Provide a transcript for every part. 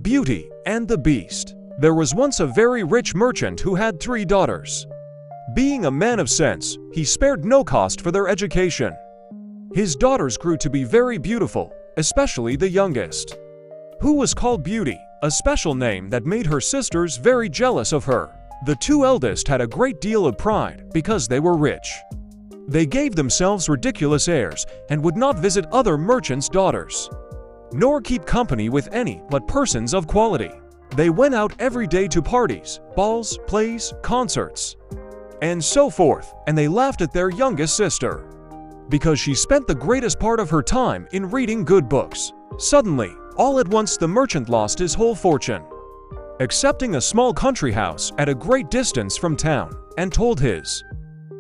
Beauty and the Beast. There was once a very rich merchant who had 3 daughters. Being a man of sense, he spared no cost for their education. His daughters grew to be very beautiful, especially the youngest, who was called Beauty, a special name that made her sisters very jealous of her. The 2 eldest had a great deal of pride because they were rich. They gave themselves ridiculous airs and would not visit other merchants' daughters, nor keep company with any but persons of quality. They went out every day to parties, balls, plays, concerts, and so forth, and they laughed at their youngest sister because she spent the greatest part of her time in reading good books. Suddenly, all at once the merchant lost his whole fortune, excepting a small country house at a great distance from town, and told his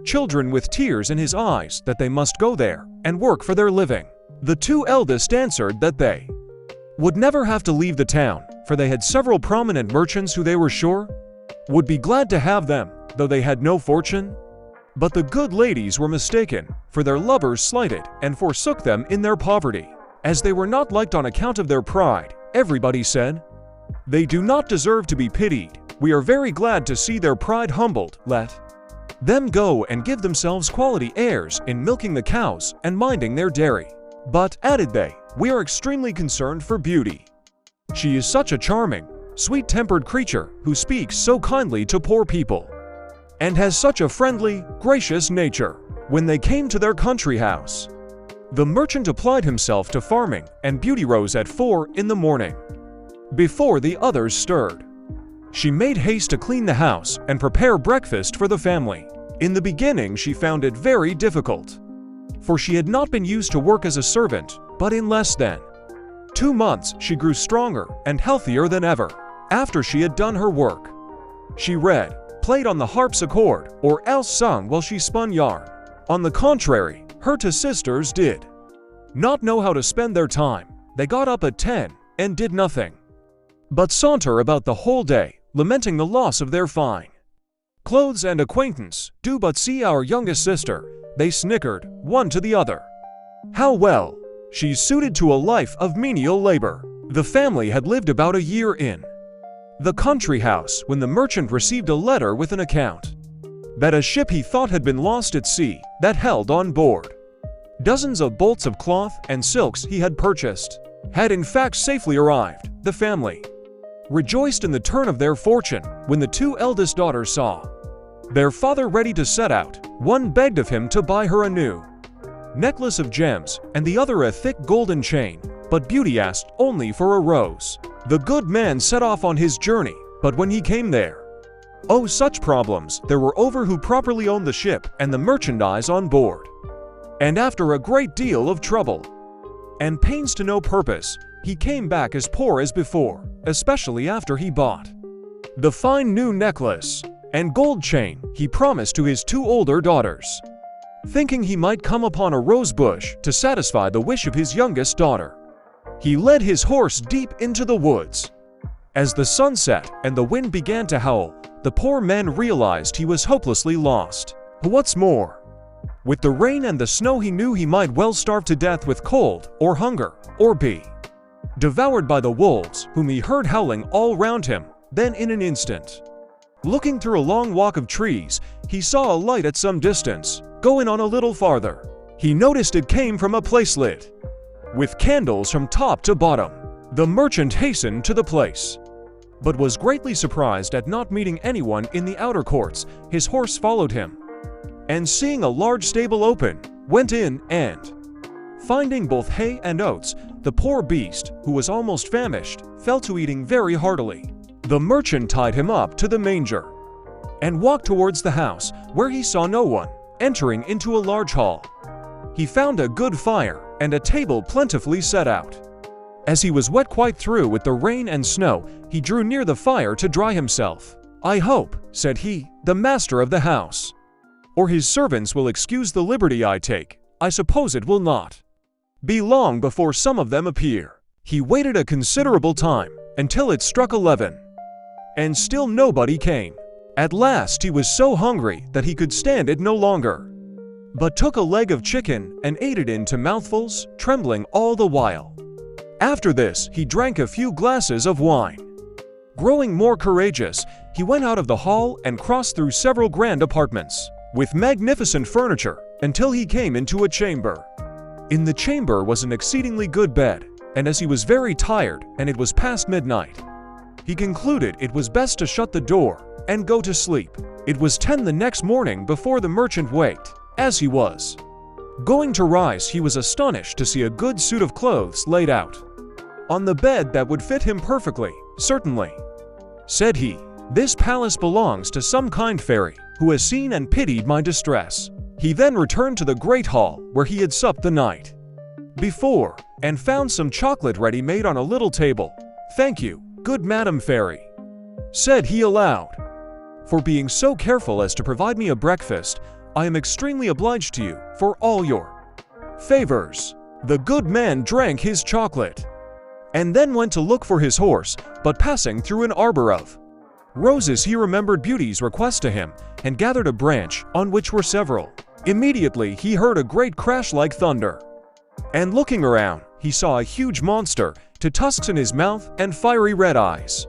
children with tears in his eyes that they must go there and work for their living. The 2 eldest answered that they would never have to leave the town, for they had several prominent merchants who they were sure would be glad to have them, though they had no fortune. But the good ladies were mistaken, for their lovers slighted and forsook them in their poverty. As they were not liked on account of their pride, everybody said, "They do not deserve to be pitied. We are very glad to see their pride humbled. Let them go and give themselves quality airs in milking the cows and minding their dairy." But, added they, "we are extremely concerned for Beauty. She is such a charming, sweet-tempered creature who speaks so kindly to poor people and has such a friendly, gracious nature." When they came to their country house, the merchant applied himself to farming, and Beauty rose at 4 in the morning, before the others stirred. She made haste to clean the house and prepare breakfast for the family. In the beginning she found it very difficult, for she had not been used to work as a servant, but in less than 2 months she grew stronger and healthier than ever. After she had done her work, she read, played on the harpsichord, or else sung while she spun yarn. On the contrary, her 2 sisters did not know how to spend their time. They got up at 10 and did nothing but saunter about the whole day, lamenting the loss of their fine clothes and acquaintance. "Do but see our youngest sister," they snickered, one to the other. "How well she's suited to a life of menial labor." The family had lived about a year in the country house when the merchant received a letter with an account that a ship he thought had been lost at sea, that held on board dozens of bolts of cloth and silks he had purchased, had in fact safely arrived. The family rejoiced in the turn of their fortune. When the 2 eldest daughters saw their father ready to set out, one begged of him to buy her a new necklace of gems, and the other a thick golden chain, but Beauty asked only for a rose. The good man set off on his journey, but when he came there, oh, such problems there were over who properly owned the ship and the merchandise on board. And after a great deal of trouble and pains to no purpose, he came back as poor as before, especially after he bought the fine new necklace and gold chain he promised to his 2 older daughters, thinking he might come upon a rose bush to satisfy the wish of his youngest daughter. He led his horse deep into the woods. As the sun set and the wind began to howl, the poor man realized he was hopelessly lost. What's more, with the rain and the snow he knew he might well starve to death with cold or hunger, or be devoured by the wolves, whom he heard howling all round him. Then in an instant, looking through a long walk of trees, he saw a light at some distance. Going on a little farther, he noticed it came from a place lit with candles from top to bottom. The merchant hastened to the place, but was greatly surprised at not meeting anyone in the outer courts. His horse followed him, and seeing a large stable open, went in, and finding both hay and oats, the poor beast, who was almost famished, fell to eating very heartily. The merchant tied him up to the manger and walked towards the house, where he saw no one. Entering into a large hall, he found a good fire and a table plentifully set out. As he was wet quite through with the rain and snow, he drew near the fire to dry himself. "I hope," said he, "the master of the house or his servants will excuse the liberty I take. I suppose it will not be long before some of them appear." He waited a considerable time, until it struck 11, and still nobody came. At last he was so hungry that he could stand it no longer, but took a leg of chicken and ate it into mouthfuls, trembling all the while. After this, he drank a few glasses of wine. Growing more courageous, he went out of the hall and crossed through several grand apartments with magnificent furniture until he came into a chamber. In the chamber was an exceedingly good bed, and as he was very tired and it was past midnight, he concluded it was best to shut the door and go to sleep. It was 10 the next morning before the merchant waked. As he was going to rise, he was astonished to see a good suit of clothes laid out on the bed that would fit him perfectly. "Certainly," said he, "this palace belongs to some kind fairy who has seen and pitied my distress." He then returned to the great hall where he had supped the night before and found some chocolate ready made on a little table. "Thank you, good Madam Fairy," said he aloud, "for being so careful as to provide me a breakfast. I am extremely obliged to you for all your favors." The good man drank his chocolate and then went to look for his horse, but passing through an arbor of roses he remembered Beauty's request to him and gathered a branch on which were several. Immediately he heard a great crash like thunder, and looking around, he saw a huge monster, to tusks in his mouth and fiery red eyes,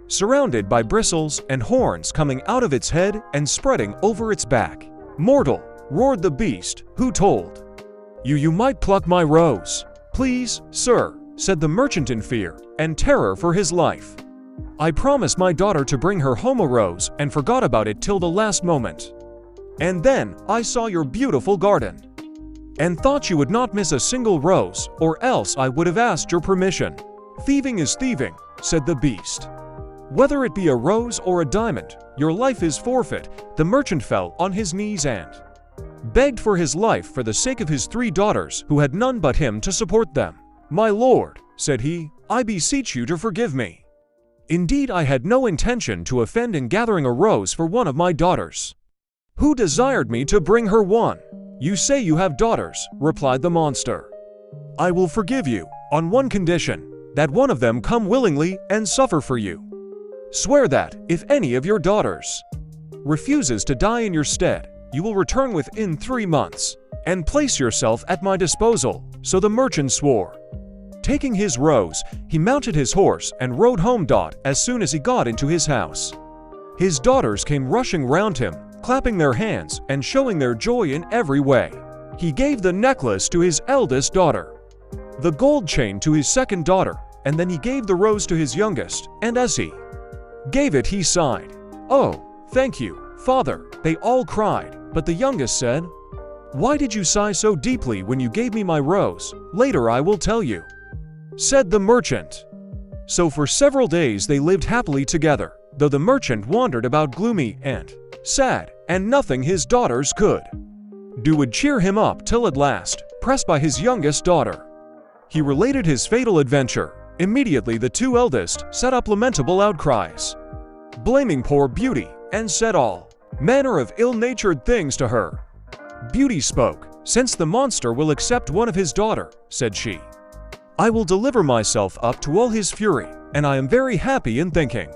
surrounded by bristles and horns coming out of its head and spreading over its back. "Mortal," roared the beast, "who told you might pluck my rose?" "Please, sir," said the merchant in fear and terror for his life, "I promised my daughter to bring her home a rose and forgot about it till the last moment. And then I saw your beautiful garden and thought you would not miss a single rose, or else I would have asked your permission." "Thieving is thieving," said the beast. "Whether it be a rose or a diamond, your life is forfeit." The merchant fell on his knees and begged for his life for the sake of his 3 daughters who had none but him to support them. "My lord," said he, "I beseech you to forgive me. Indeed, I had no intention to offend in gathering a rose for one of my daughters, who desired me to bring her one." "You say you have daughters," replied the monster. "I will forgive you, on one condition, that one of them come willingly and suffer for you. Swear that, if any of your daughters refuses to die in your stead, you will return within 3 months, and place yourself at my disposal." So the merchant swore. Taking his rose, he mounted his horse and rode home. As soon as he got into his house, his daughters came rushing round him, clapping their hands and showing their joy in every way. He gave the necklace to his eldest daughter, the gold chain to his second daughter, and then he gave the rose to his youngest, and as he gave it he sighed. "Oh, thank you, father," they all cried, but the youngest said, "Why did you sigh so deeply when you gave me my rose?" "Later I will tell you," said the merchant. So for several days they lived happily together, though the merchant wandered about gloomy and sad, and nothing his daughters could do would cheer him up till at last, pressed by his youngest daughter, he related his fatal adventure. Immediately the 2 eldest set up lamentable outcries, blaming poor Beauty, and said all manner of ill-natured things to her. Beauty spoke. "Since the monster will accept one of his daughter," said she, "I will deliver myself up to all his fury, and I am very happy in thinking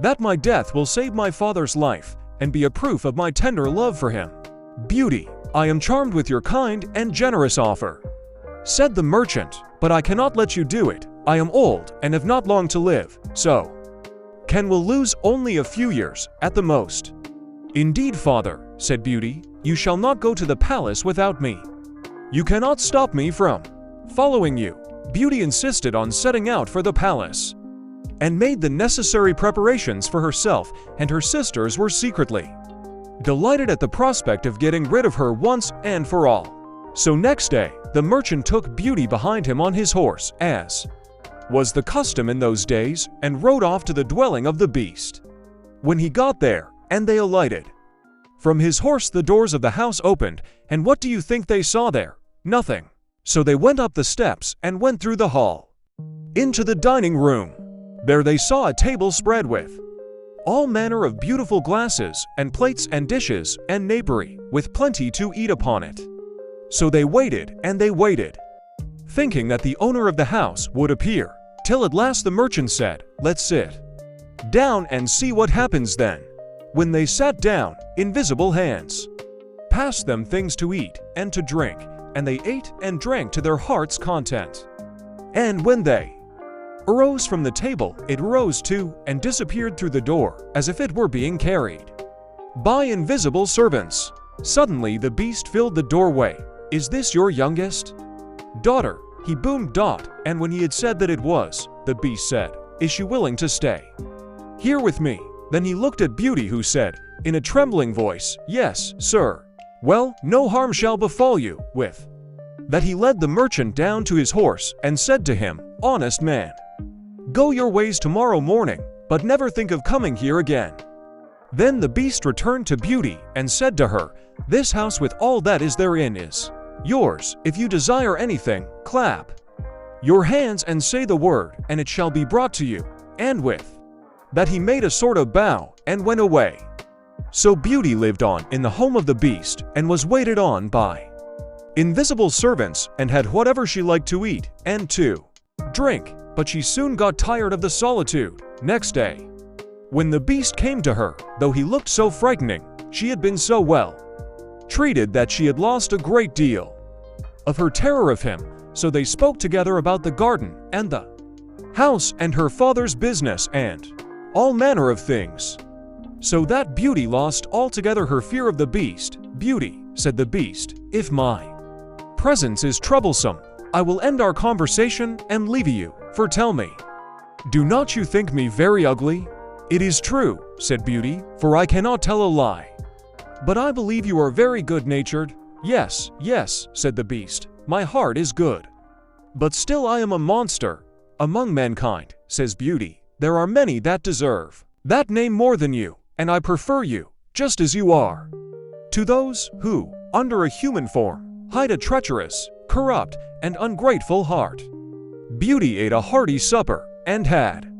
that my death will save my father's life and be a proof of my tender love for him." "Beauty, I am charmed with your kind and generous offer," said the merchant, "but I cannot let you do it. I am old and have not long to live, so will lose only a few years at the most." "Indeed, father," said Beauty, "you shall not go to the palace without me. You cannot stop me from following you." Beauty insisted on setting out for the palace and made the necessary preparations for herself, and her sisters were secretly delighted at the prospect of getting rid of her once and for all. So next day, the merchant took Beauty behind him on his horse, as was the custom in those days, and rode off to the dwelling of the beast. When he got there, and they alighted from his horse, the doors of the house opened, and what do you think they saw there? Nothing. So they went up the steps and went through the hall into the dining room. There they saw a table spread with all manner of beautiful glasses and plates and dishes and napery, with plenty to eat upon it. So they waited and they waited, thinking that the owner of the house would appear, till at last the merchant said, "Let's sit down and see what happens then." When they sat down, invisible hands passed them things to eat and to drink, and they ate and drank to their heart's content. And when they arose from the table, it rose too and disappeared through the door, as if it were being carried by invisible servants. Suddenly the beast filled the doorway. "Is this your youngest daughter?" he boomed. And when he had said that it was, the beast said, "Is she willing to stay here with me?" Then he looked at Beauty, who said, in a trembling voice, "Yes, sir." "Well, no harm shall befall you." With that he led the merchant down to his horse and said to him, "Honest man, go your ways tomorrow morning, but never think of coming here again." Then the beast returned to Beauty and said to her, "This house with all that is therein is yours. If you desire anything, clap your hands and say the word, and it shall be brought to you." And with that he made a sort of bow and went away. So Beauty lived on in the home of the beast and was waited on by invisible servants and had whatever she liked to eat and to drink. But she soon got tired of the solitude. Next day, when the beast came to her, though he looked so frightening, she had been so well treated that she had lost a great deal of her terror of him. So they spoke together about the garden and the house and her father's business and all manner of things, so that Beauty lost altogether her fear of the beast. "Beauty," said the beast, "if my presence is troublesome, I will end our conversation and leave you, for tell me, do not you think me very ugly?" "It is true," said Beauty, "for I cannot tell a lie. But I believe you are very good-natured." "Yes, yes," said the beast, "my heart is good. But still I am a monster. Among mankind," says Beauty, "there are many that deserve that name more than you, and I prefer you, just as you are, to those who, under a human form, hide a treacherous, corrupt, and ungrateful heart." Beauty ate a hearty supper, and had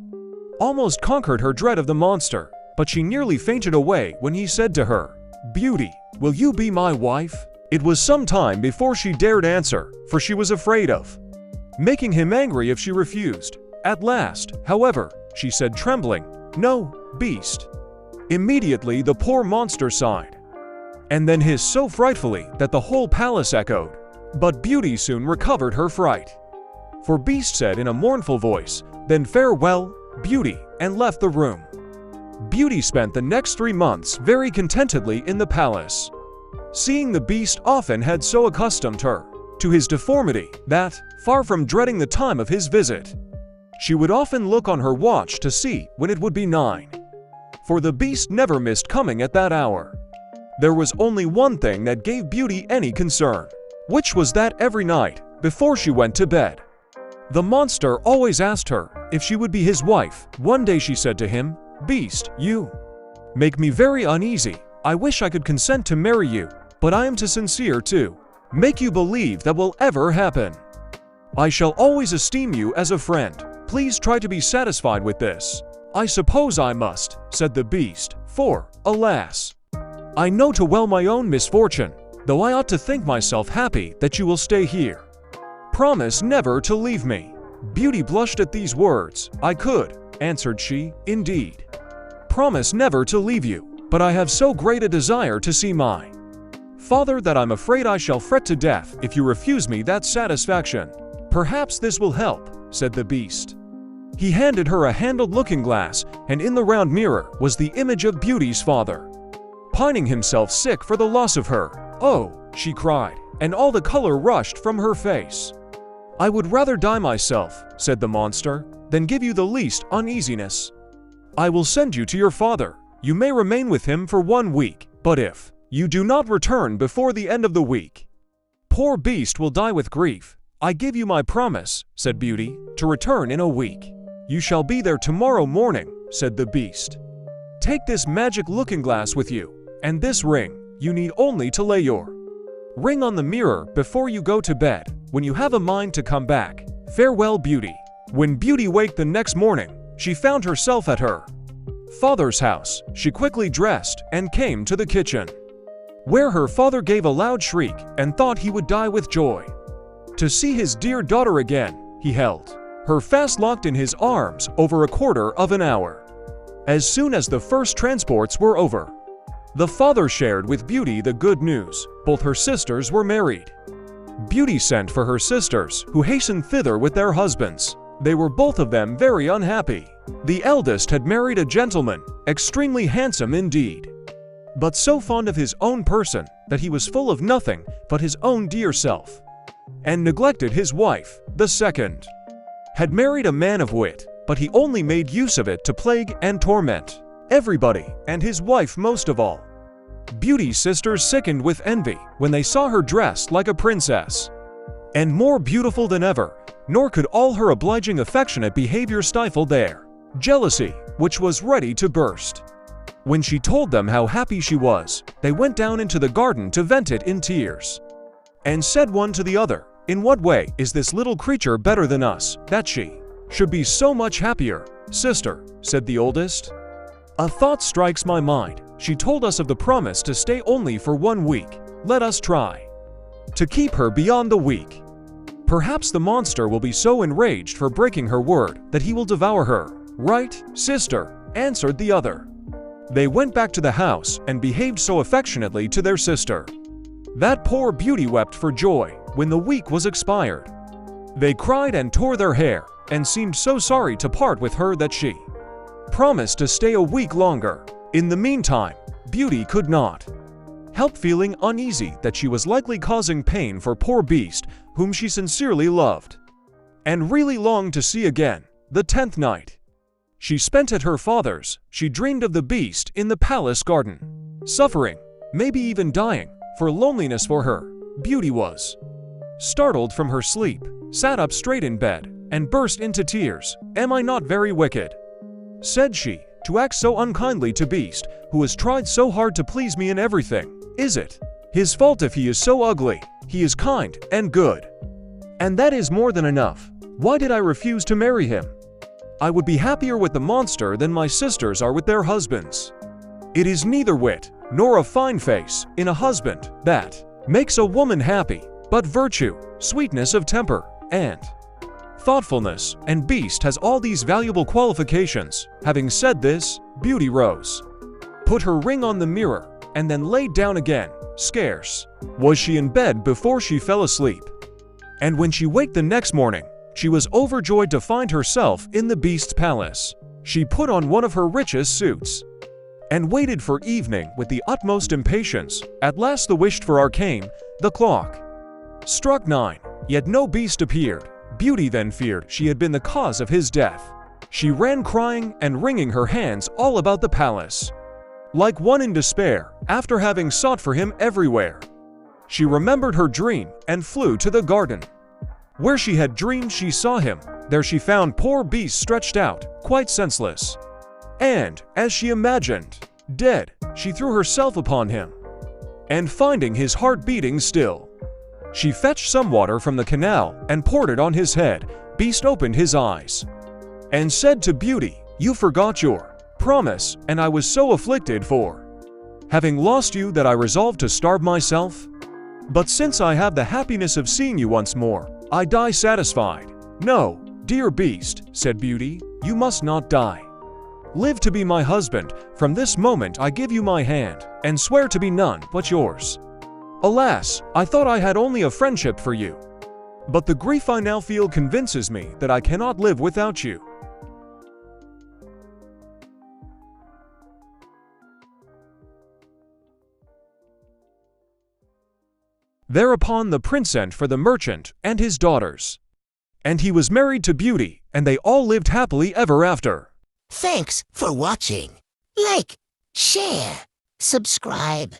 almost conquered her dread of the monster, but she nearly fainted away when he said to her, "Beauty, will you be my wife?" It was some time before she dared answer, for she was afraid of making him angry if she refused. At last, however, she said, trembling, "No, beast." Immediately the poor monster sighed, and then hissed so frightfully that the whole palace echoed. But Beauty soon recovered her fright, for Beast said in a mournful voice, "Then farewell, Beauty," and left the room. Beauty spent the next 3 months very contentedly in the palace, seeing the Beast often had so accustomed her to his deformity that, far from dreading the time of his visit, she would often look on her watch to see when it would be 9. For the Beast never missed coming at that hour. There was only one thing that gave Beauty any concern, which was that every night, before she went to bed, the monster always asked her if she would be his wife. One day she said to him, "Beast, you make me very uneasy. I wish I could consent to marry you, but I am too sincere to make you believe that will ever happen. I shall always esteem you as a friend. Please try to be satisfied with this." "I suppose I must," said the Beast, "for, alas, I know too well my own misfortune, though I ought to think myself happy that you will stay here. Promise never to leave me." Beauty blushed at these words. "I could," answered she, "indeed, promise never to leave you, but I have so great a desire to see my father that I'm afraid I shall fret to death if you refuse me that satisfaction." "Perhaps this will help," said the Beast. He handed her a handled looking-glass, and in the round mirror was the image of Beauty's father, pining himself sick for the loss of her. "Oh," she cried, and all the color rushed from her face. "I would rather die myself," said the monster, "than give you the least uneasiness. I will send you to your father. You may remain with him for 1 week, but if you do not return before the end of the week, poor Beast will die with grief. I give you my promise," said Beauty, "to return in a week." "You shall be there tomorrow morning," said the Beast. "Take this magic looking-glass with you, and this ring. You need only to lay your ring on the mirror before you go to bed, when you have a mind to come back. Farewell, Beauty." When Beauty waked the next morning, she found herself at her father's house. She quickly dressed and came to the kitchen, where her father gave a loud shriek and thought he would die with joy to see his dear daughter again. He held her fast locked in his arms over a quarter of an hour. As soon as the first transports were over, the father shared with Beauty the good news. Both her sisters were married, Beauty sent for her sisters, who hastened thither with their husbands. They were both of them very unhappy. The eldest had married a gentleman, extremely handsome indeed, but so fond of his own person that he was full of nothing but his own dear self, and neglected his wife. The second had married a man of wit, but he only made use of it to plague and torment everybody, and his wife most of all. Beauty's sisters sickened with envy when they saw her dressed like a princess, and more beautiful than ever, nor could all her obliging affectionate behavior stifle their jealousy, which was ready to burst. When she told them how happy she was, they went down into the garden to vent it in tears, and said one to the other, "In what way is this little creature better than us, that she should be so much happier?" "Sister," said the oldest, "a thought strikes my mind. She told us of the promise to stay only for 1 week. Let us try to keep her beyond the week. Perhaps the monster will be so enraged for breaking her word that he will devour her." "Right, sister," answered the other. They went back to the house and behaved so affectionately to their sister that poor Beauty wept for joy when the week was expired. They cried and tore their hair, and seemed so sorry to part with her that she promised to stay a week longer. In the meantime, Beauty could not help feeling uneasy that she was likely causing pain for poor Beast, whom she sincerely loved, and really longed to see again. The 10th night she spent at her father's, she dreamed of the Beast in the palace garden, suffering, maybe even dying, for loneliness. For her, Beauty was startled from her sleep, sat up straight in bed, and burst into tears. "Am I not very wicked," said she, "to act so unkindly to Beast, who has tried so hard to please me in everything? Is it his fault if he is so ugly? He is kind and good, and that is more than enough. Why did I refuse to marry him? I would be happier with the monster than my sisters are with their husbands. It is neither wit nor a fine face in a husband that makes a woman happy, but virtue, sweetness of temper, and thoughtfulness, and Beast has all these valuable qualifications." Having said this, Beauty rose, put her ring on the mirror, and then laid down again. Scarce was she in bed before she fell asleep, and when she waked the next morning, she was overjoyed to find herself in the Beast's palace. She put on one of her richest suits, and waited for evening with the utmost impatience. At last the wished-for hour came. The clock struck 9, yet no Beast appeared. Beauty then feared she had been the cause of his death. She ran crying and wringing her hands all about the palace, like one in despair, after having sought for him everywhere. She remembered her dream and flew to the garden. Where she had dreamed she saw him, there she found poor Beast stretched out, quite senseless, and, as she imagined, dead. She threw herself upon him, and finding his heart beating still, she fetched some water from the canal and poured it on his head. Beast opened his eyes and said to Beauty, "You forgot your promise, and I was so afflicted for having lost you that I resolved to starve myself. But since I have the happiness of seeing you once more, I die satisfied." "No, dear Beast," said Beauty, "you must not die. Live to be my husband. From this moment I give you my hand, and swear to be none but yours. Alas, I thought I had only a friendship for you, but the grief I now feel convinces me that I cannot live without you." Thereupon the prince sent for the merchant and his daughters, and he was married to Beauty, and they all lived happily ever after. Thanks for watching. Like, share, subscribe.